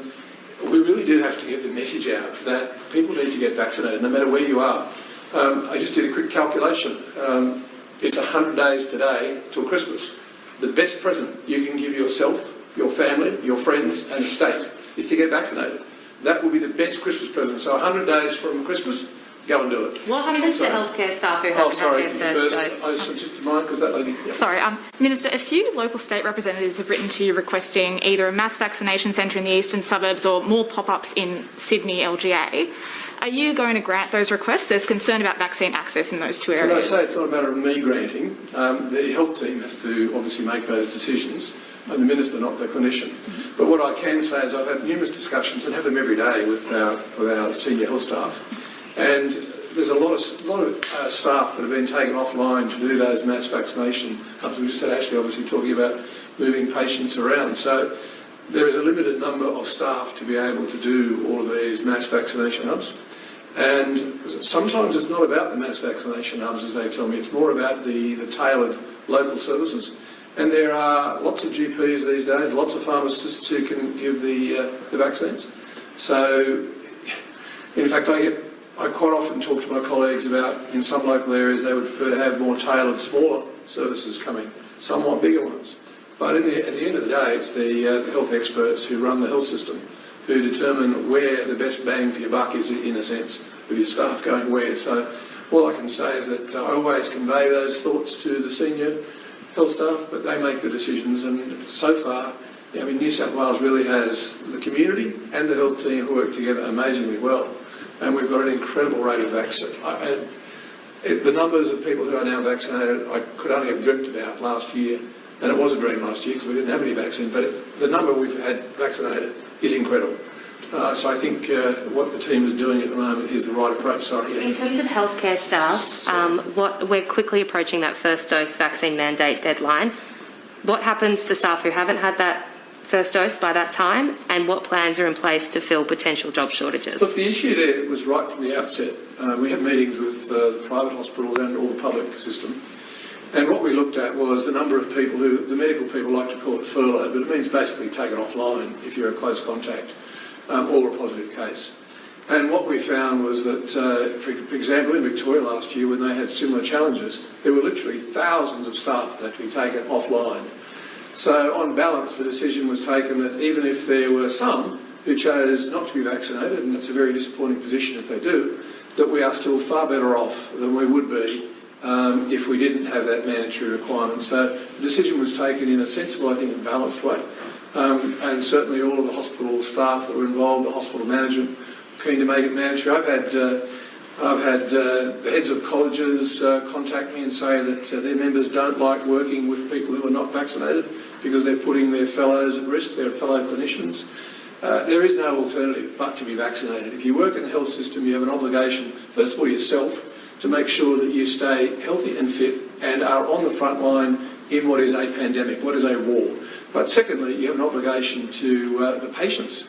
we really do have to get the message out that people need to get vaccinated, no matter where you are. I just did a quick calculation. It's 100 days today till Christmas. The best present you can give yourself, your family, your friends and the state is to get vaccinated. That will be the best Christmas present. So 100 days from Christmas, go and do it. What happens to healthcare staff who haven't had their first dose? Just mind, because that lady... Yeah. Sorry, Minister, a few local state representatives have written to you requesting either a mass vaccination centre in the eastern suburbs or more pop-ups in Sydney LGA. Are you going to grant those requests? There's concern about vaccine access in those two areas. Can I say it's not a matter of me granting. The health team has to obviously make those decisions. I'm the Minister, not the clinician. But what I can say is I've had numerous discussions, and have them every day, with our senior health staff. And there's a lot of staff that have been taken offline to do those mass vaccination hubs. We just had Ashley obviously talking about moving patients around. So there is a limited number of staff to be able to do all of these mass vaccination hubs. And sometimes it's not about the mass vaccination hubs, as they tell me. It's more about the tailored local services. And there are lots of GPs these days, lots of pharmacists who can give the vaccines. So, in fact, I quite often talk to my colleagues about, in some local areas, they would prefer to have more tailored, smaller services coming, somewhat bigger ones. But at the end of the day, it's the health experts who run the health system who determine where the best bang for your buck is, in a sense, with your staff going where. So all I can say is that I always convey those thoughts to the senior health staff, but they make the decisions. And so far, New South Wales really has the community and the health team work together amazingly well. And we've got an incredible rate of vaccine. The numbers of people who are now vaccinated, I could only have dreamt about last year. And it was a dream last year because we didn't have any vaccine. But the number we've had vaccinated is incredible. So I think what the team is doing at the moment is the right approach. Sorry. In terms of healthcare staff, we're quickly approaching that first dose vaccine mandate deadline. What happens to staff who haven't had that first dose by that time, and what plans are in place to fill potential job shortages? Look, the issue there was right from the outset. We had meetings with the private hospitals and all the public system, and what we looked at was the number of people who, the medical people like to call it furloughed, but it means basically taken offline if you're a close contact or a positive case. And what we found was that, for example, in Victoria last year, when they had similar challenges, there were literally thousands of staff that had to be taken offline. So on balance, the decision was taken that even if there were some who chose not to be vaccinated, and it's a very disappointing position if they do, that we are still far better off than we would be if we didn't have that mandatory requirement. So the decision was taken in a sensible, I think, and balanced way. And certainly all of the hospital staff that were involved, the hospital management, keen to make it mandatory. I've had the heads of colleges contact me and say that their members don't like working with people who are not vaccinated because they're putting their fellows at risk, their fellow clinicians. There is no alternative but to be vaccinated. If you work in the health system, you have an obligation, first of all yourself, to make sure that you stay healthy and fit and are on the front line in what is a pandemic, what is a war. But secondly, you have an obligation to the patients.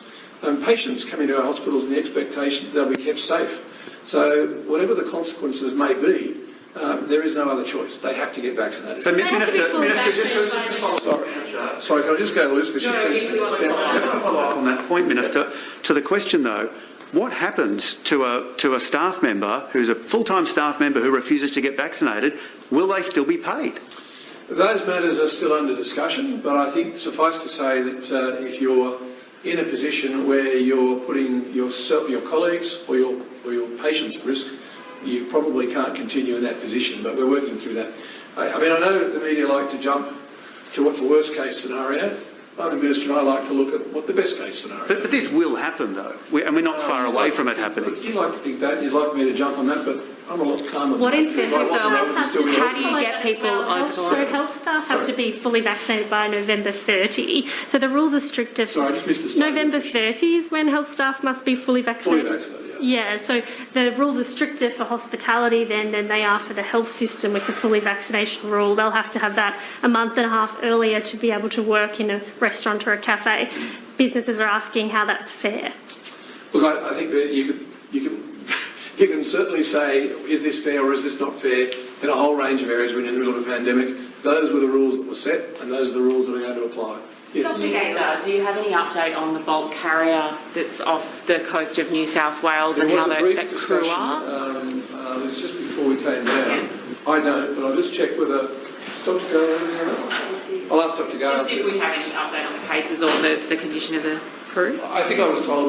Patients come into our hospitals in the expectation that they'll be kept safe. So whatever the consequences may be, there is no other choice. They have to get vaccinated. So, Minister, sorry, can I just go, Liz? Follow up on that point, Minister. To the question, though, what happens to a staff member who's a full-time staff member who refuses to get vaccinated? Will they still be paid? Those matters are still under discussion, but I think suffice to say that if you're in a position where you're putting your colleagues or your patients at risk, you probably can't continue in that position, but we're working through that. I mean, I know the media like to jump to what's the worst case scenario. I'm the Minister and I like to look at what the best case scenario is. But this will happen, though, and we're not far away from it happening. Look, you'd like to think that, and you'd like me to jump on that, but I'm a lot calmer. What incentive, though, how do you get people over the line? So health staff have to be fully vaccinated by November 30. So the rules are stricter. Sorry, I just missed the start. November 30 is when health staff must be fully vaccinated. Fully vaccinated, yeah. Yeah, so the rules are stricter for hospitality than they are for the health system with the fully vaccination rule. They'll have to have that a month and a half earlier to be able to work in a restaurant or a cafe. Businesses are asking how that's fair. Look, I think that you can certainly say, is this fair or is this not fair, in a whole range of areas when you're in the middle of a pandemic. Those were the rules that were set, and those are the rules that are going to apply. Yes. Dr. Gazer, do you have any update on the bulk carrier that's off the coast of New South Wales and how that crew are? It was just before we came down. I don't, but I'll just check whether Dr. Gale. I'll ask Dr. Gale. Just if we have any update on the cases or the condition of the crew? I think I was told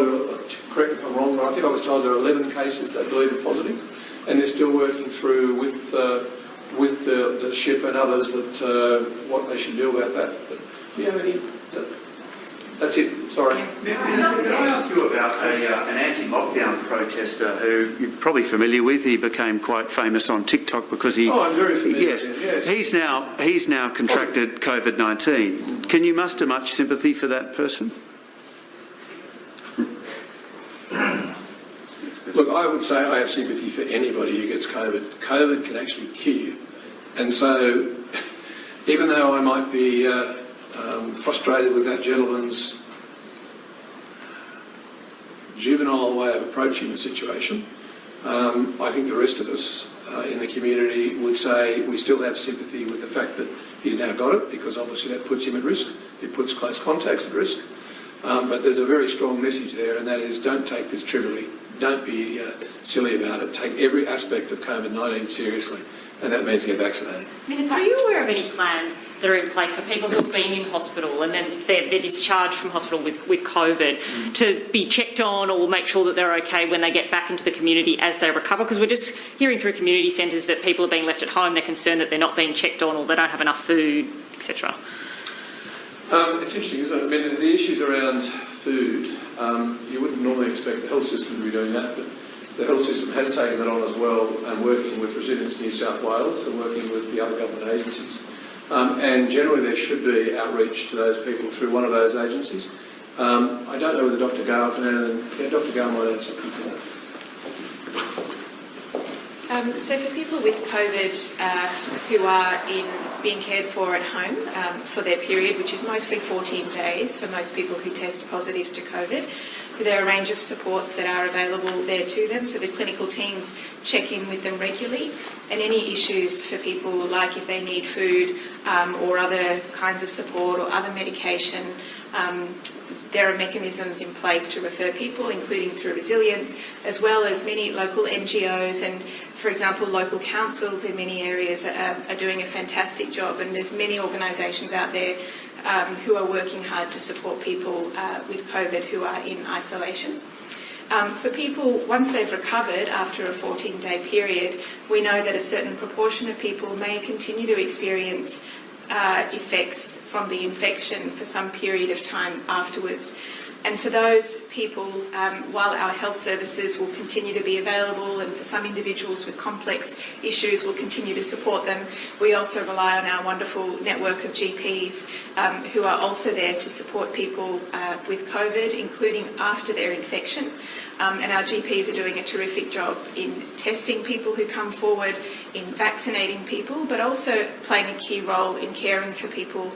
correct me if I'm wrong, but I think I was told there are 11 cases they believe are positive, and they're still working through with the ship and others that what they should do about that. But do you have any? That's it. Sorry. Can I ask you about an anti-lockdown protester who you're probably familiar with? He became quite famous on TikTok because he. Oh, I'm very familiar. Yes. With him, yes. He's now contracted COVID-19. Can you muster much sympathy for that person? Look, I would say I have sympathy for anybody who gets COVID. COVID can actually kill you. And so, even though I might be frustrated with that gentleman's juvenile way of approaching the situation, I think the rest of us in the community would say we still have sympathy with the fact that he's now got it, because obviously that puts him at risk. It puts close contacts at risk. But there's a very strong message there, and that is don't take this trivially. Don't be silly about it. Take every aspect of COVID-19 seriously, and that means get vaccinated. Minister, are you aware of any plans that are in place for people who've been in hospital and then they're discharged from hospital with COVID to be checked on or make sure that they're okay when they get back into the community as they recover? Because we're just hearing through community centres that people are being left at home, they're concerned that they're not being checked on or they don't have enough food, etc. It's interesting, isn't it? I mean, the issues around food, you wouldn't normally expect the health system to be doing that, but the health system has taken that on as well, and working with Resilience New South Wales and working with the other government agencies. And generally there should be outreach to those people through one of those agencies. I don't know whether Dr. Gale can add. Dr. Gale might add something to that. So for people with COVID who are being cared for at home for their period, which is mostly 14 days for most people who test positive to COVID, so there are a range of supports that are available there to them. So the clinical teams check in with them regularly, and any issues for people, like if they need food or other kinds of support or other medication, there are mechanisms in place to refer people, including through Resilience, as well as many local NGOs and, for example, local councils in many areas are doing a fantastic job, and there's many organisations out there who are working hard to support people with COVID who are in isolation. For people, once they've recovered after a 14-day period, we know that a certain proportion of people may continue to experience effects from the infection for some period of time afterwards. And for those people, while our health services will continue to be available, and for some individuals with complex issues will continue to support them, we also rely on our wonderful network of GPs who are also there to support people with COVID, including after their infection. And our GPs are doing a terrific job in testing people who come forward, in vaccinating people, but also playing a key role in caring for people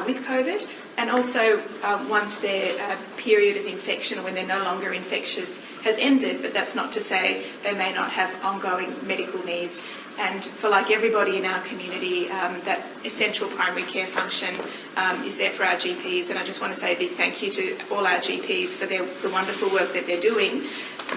with COVID. And also, once their period of infection, or when they're no longer infectious, has ended, but that's not to say they may not have ongoing medical needs. And for like everybody in our community, that essential primary care function is there for our GPs. And I just want to say a big thank you to all our GPs for the wonderful work that they're doing.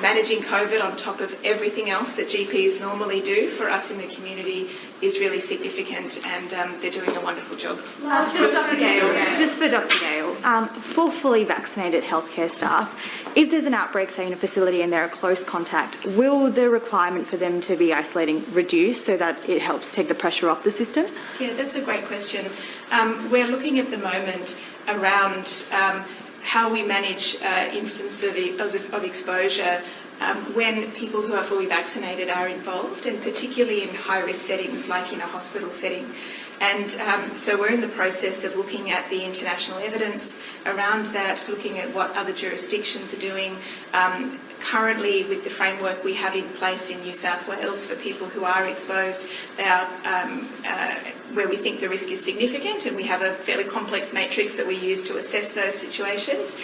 Managing COVID on top of everything else that GPs normally do for us in the community is really significant, and they're doing a wonderful job. Just for Dr. Gale, for fully vaccinated healthcare staff, if there's an outbreak, say, in a facility and they're a close contact, will the requirement for them to be isolating reduce so that it helps take the pressure off the system? Yeah, that's a great question. We're looking at the moment around how we manage instances of exposure when people who are fully vaccinated are involved, and particularly in high-risk settings like in a hospital setting. And so we're in the process of looking at the international evidence around that, looking at what other jurisdictions are doing. Currently, with the framework we have in place in New South Wales for people who are exposed, they are where we think the risk is significant, and we have a fairly complex matrix that we use to assess those situations.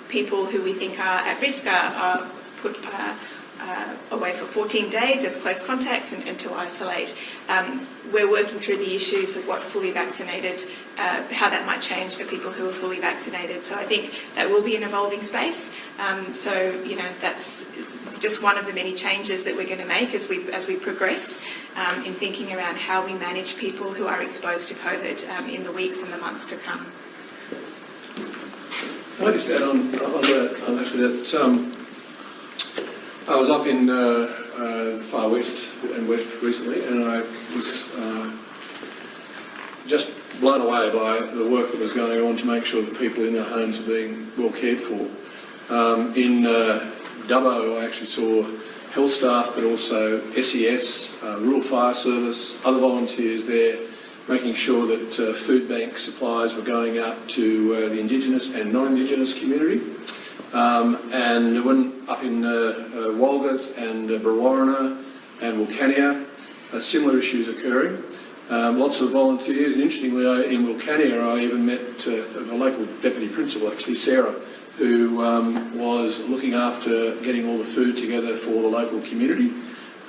People who we think are at risk are put away for 14 days as close contacts and to isolate. We're working through the issues of what fully vaccinated, how that might change for people who are fully vaccinated. So I think that will be an evolving space. So, you know, that's just one of the many changes that we're going to make as we progress in thinking around how we manage people who are exposed to COVID in the weeks and the months to come. Can I just add on that, actually, that I was up in the far west and west recently, and I was just blown away by the work that was going on to make sure that people in their homes are being well cared for. In Dubbo, I actually saw health staff, but also SES, Rural Fire Service, other volunteers there, making sure that food bank supplies were going out to the Indigenous and non-Indigenous community. And when up in Walgett and Brewarrina and Wilcannia, similar issues occurring. Lots of volunteers. And interestingly, in Wilcannia, I even met the local deputy principal, actually, Sarah, who was looking after getting all the food together for the local community.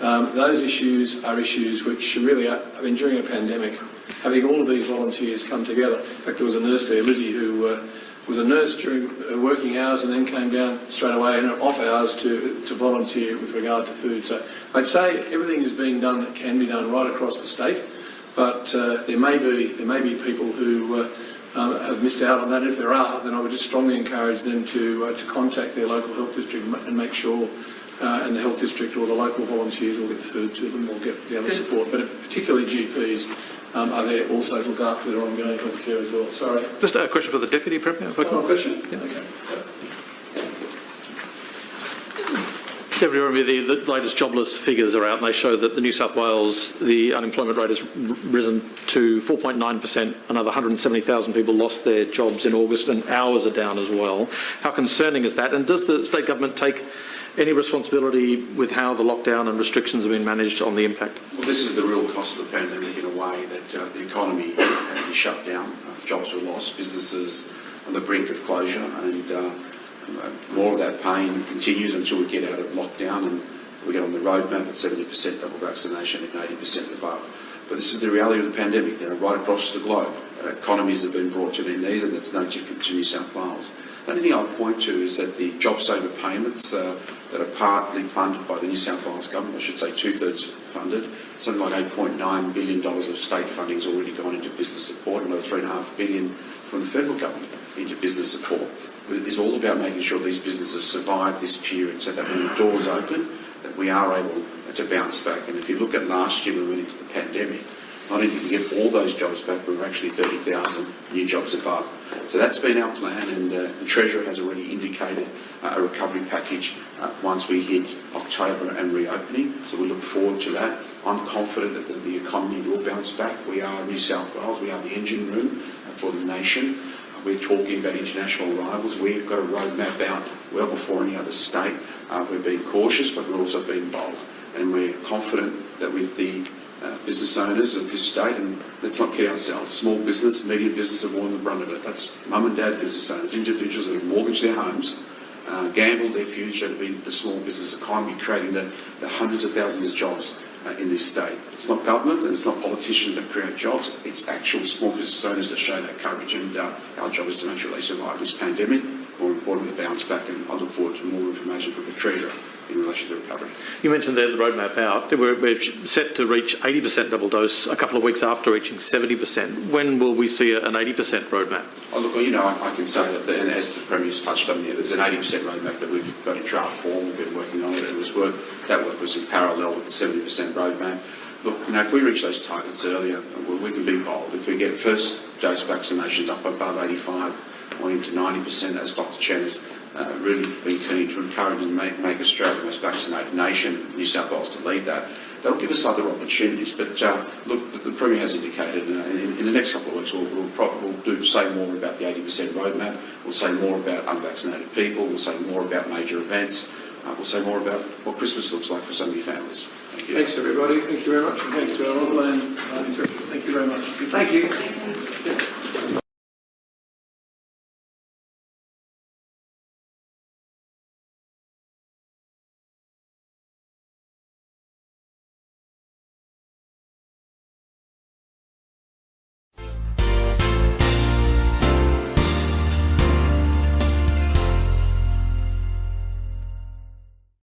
Those issues are issues which really are, I mean, during a pandemic, having all of these volunteers come together. In fact, there was a nurse there, Lizzie, who was a nurse during working hours and then came down straight away in off hours to volunteer with regard to food. So I'd say everything is being done that can be done right across the state, but there may be people who have missed out on that. If there are, then I would just strongly encourage them to contact their local health district and make sure and the health district or the local volunteers will get the food to them or get the other support. But particularly GPs are there also to look after their ongoing health care as well. Sorry. Just a question for the Deputy Premier. One question? Yeah. Okay. Deputy Premier, the latest jobless figures are out and they show that the New South Wales, the unemployment rate has risen to 4.9%. Another 170,000 people lost their jobs in August and hours are down as well. How concerning is that? And does the state government take any responsibility with how the lockdown and restrictions have been managed on the impact? Well, this is the real cost of the pandemic in a way that the economy had to be shut down. Jobs were lost, businesses on the brink of closure, and more of that pain continues until we get out of lockdown and we get on the roadmap at 70% double vaccination and 80% above. But this is the reality of the pandemic. Right across the globe, economies have been brought to their knees, and that's no different to New South Wales. The only thing I'd point to is that the JobSaver payments that are partly funded by the New South Wales government, I should say two-thirds funded, something like $8.9 billion of state funding has already gone into business support, another $3.5 billion from the federal government into business support. It's all about making sure these businesses survive this period so that when the doors open, that we are able to bounce back. And if you look at last year when we went into the pandemic, not only did we get all those jobs back, we were actually 30,000 new jobs above. So that's been our plan, and the Treasurer has already indicated a recovery package once we hit October and reopening. So we look forward to that. I'm confident that the economy will bounce back. We are New South Wales, we are the engine room for the nation. We're talking about international arrivals. We've got a roadmap out well before any other state. We're being cautious, but we're also being bold. And we're confident that with the business owners of this state, and let's not kid ourselves, small business, medium business have borne the brunt of it. That's mum and dad business owners, individuals that have mortgaged their homes, gambled their future to be the small business economy, creating the hundreds of thousands of jobs in this state. It's not government and it's not politicians that create jobs, it's actual small business owners that show that courage, and our job is to make sure they survive this pandemic, more importantly bounce back, and I look forward to more information from the Treasurer in relation to recovery. You mentioned there the roadmap out. We're set to reach 80% double dose a couple of weeks after reaching 70%. When will we see an 80% roadmap? Oh, look, you know, I can say that, and as the Premier's touched on, there's an 80% roadmap that we've got in draft form. We've been working on it. That work was in parallel with the 70% roadmap. Look, you know, if we reach those targets earlier, we can be bold. If we get first dose vaccinations up above 85 or into 90%, as Dr. Chen has really been keen to encourage and make Australia the most vaccinated nation, New South Wales to lead that. That'll give us other opportunities. But look, the Premier has indicated in the next couple of weeks we'll say more about the 80% roadmap. We'll say more about unvaccinated people. We'll say more about major events. We'll say more about what Christmas looks like for so many families. Thank you. Thanks, everybody. Thank you very much. And thanks to our Rosalind interpreters. Thank you very much. Thank you.